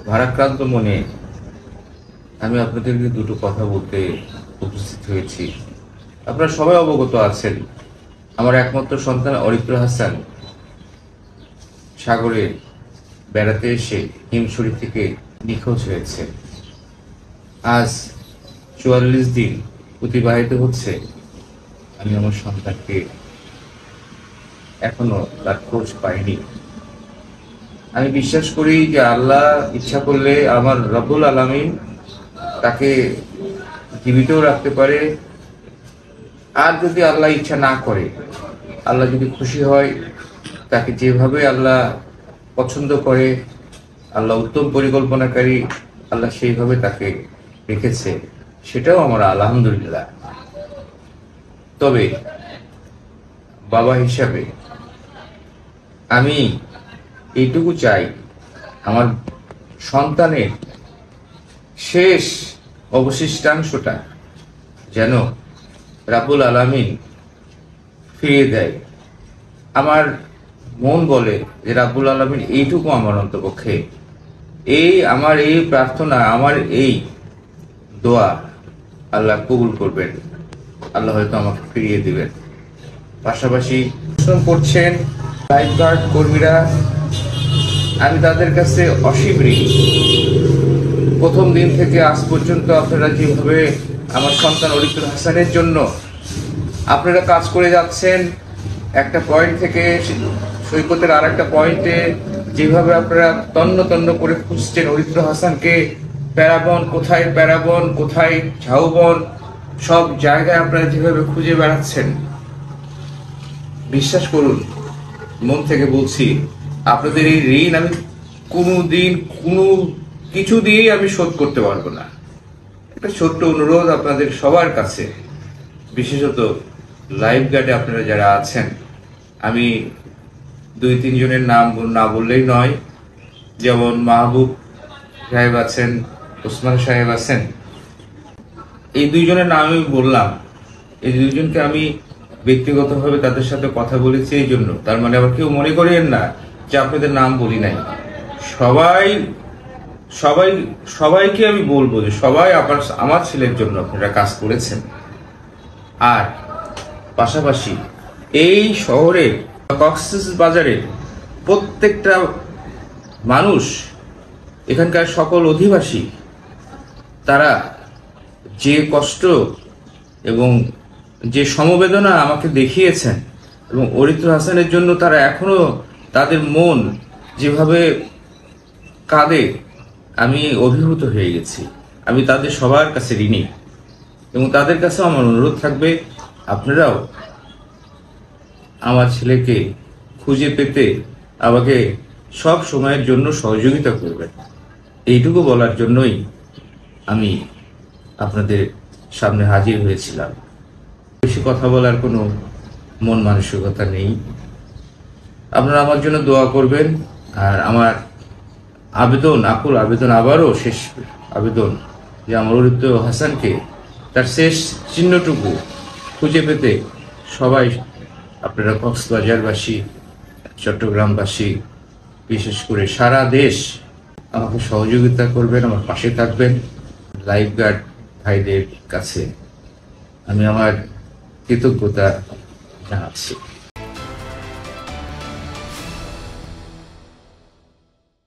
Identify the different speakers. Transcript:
Speaker 1: ভারাক্রান্ত মনে আমি আপনাদেরকে দুটো কথা বলতে উপস্থিত হয়েছি। আপনারা সবাই অবগত আছেন, আমার একমাত্র সন্তান অরিত্র হাসান সাগরে বেড়াতে এসে হিমছড়ি থেকে নিখোঁজ হয়েছে। আজ ৪৪ দিন অতিবাহিত হচ্ছে, আমি আমার সন্তানকে এখনো তার খোঁজ পাইনি। আমি বিশ্বাস করি যে আল্লাহ ইচ্ছা করলে আমার রব্বুল আলামিন তাকে জীবিতও রাখতে পারে, আর যদি আল্লাহ ইচ্ছা না করে, আল্লাহ যদি খুশি হয়, তাকে যেভাবে আল্লাহ পছন্দ করে, আল্লাহ উত্তম পরিকল্পনাকারী, আল্লাহ সেইভাবে তাকে রেখেছে, সেটাও আমার আলহামদুলিল্লাহ। তবে বাবা হিসাবে আমি এইটুকু চাই, আমার সন্তানের শেষ অবশিষ্টাংশটা যেন রাব্বুল আলামিন ফিরিয়ে দেয়। আমার মন বলে যে রাব্বুল আলামিন এইটুকু আমার অন্তপক্ষে, আমার এই প্রার্থনা, আমার এই দোয়া আল্লাহ কবুল করবেন, আল্লাহ হয়তো আমাকে ফিরিয়ে দিবেন। পাশাপাশি পরিশ্রম করছেন লাইফ গার্ড কর্মীরা, আমি তাদের কাছে অসীম ঋণী। প্রথম দিন থেকে আজ পর্যন্ত আপনারা যেভাবে আমার সন্তান অরিত্র হাসানের জন্য আপনারা কাজ করে যাচ্ছেন, একটা পয়েন্ট থেকে সৈকতের আর একটা পয়েন্টে যেভাবে আপনারা তন্ন তন্ন করে খুঁজছেন অরিত্র হাসানকে, প্যারাবন কোথায় ঝাউবন, সব জায়গায় আপনারা যেভাবে খুঁজে বেড়াচ্ছেন, বিশ্বাস করুন, মন থেকে বলছি, আপনাদের এই ঋণ আমি কোনোদিন কোনো কিছু দিয়েই আমি শোধ করতে পারবো না। একটা ছোট্ট অনুরোধ আপনাদের সবার কাছে, বিশেষত লাইফ গার্ডে আপনারা যারা আছেন, আমি ২-৩ জনের নাম না বললেই নয়, যেমন মাহবুব সাহেব আছেন, ওসমান সাহেব আছেন, এই ২ জনের নাম আমি বললাম। এই ২ জনকে আমি ব্যক্তিগতভাবে তাদের সাথে কথা বলেছি, এই জন্য, তার মানে আবার কেউ মনে করেন না যে আপনাদের নাম বলি নাই। সবাইকে আমি বলবো যে সবাই আমার ছেলের জন্য আপনারা কাজ করেছেন। আর পাশাপাশি এই শহরের কক্সবাজারের প্রত্যেকটা মানুষ, এখানকার সকল অধিবাসী, তারা যে কষ্ট এবং যে সমবেদনা আমাকে দেখিয়েছেন, এবং অরিত্র হাসানের জন্য তারা এখনো তাদের মন যেভাবে কাঁদে, আমি অভিভূত হয়ে গেছি। আমি তাদের সবার কাছে ঋণী, এবং তাদের কাছে আমার অনুরোধ থাকবে, আপনারাও আমার ছেলেকে খুঁজে পেতে আমাকে সব সময়ের জন্য সহযোগিতা করবেন। এইটুকু বলার জন্যই আমি আপনাদের সামনে হাজির হয়েছিলাম। বেশি কথা বলার কোনো মন মানসিকতা নেই। আপনারা আমার জন্য দোয়া করবেন। আর আমার আকুল আবেদন, আবারও শেষ আবেদন, যে আমার অরিত্র হাসানকে তার শেষ চিহ্নটুকু খুঁজে পেতে সবাই আপনারা কক্সবাজারবাসী, চট্টগ্রামবাসী, বিশেষ করে সারা দেশ আমাকে সহযোগিতা করবেন, আমার পাশে থাকবেন। লাইফ গার্ড ভাইদের কাছে আমি আমার কৃতজ্ঞতা জানাচ্ছি।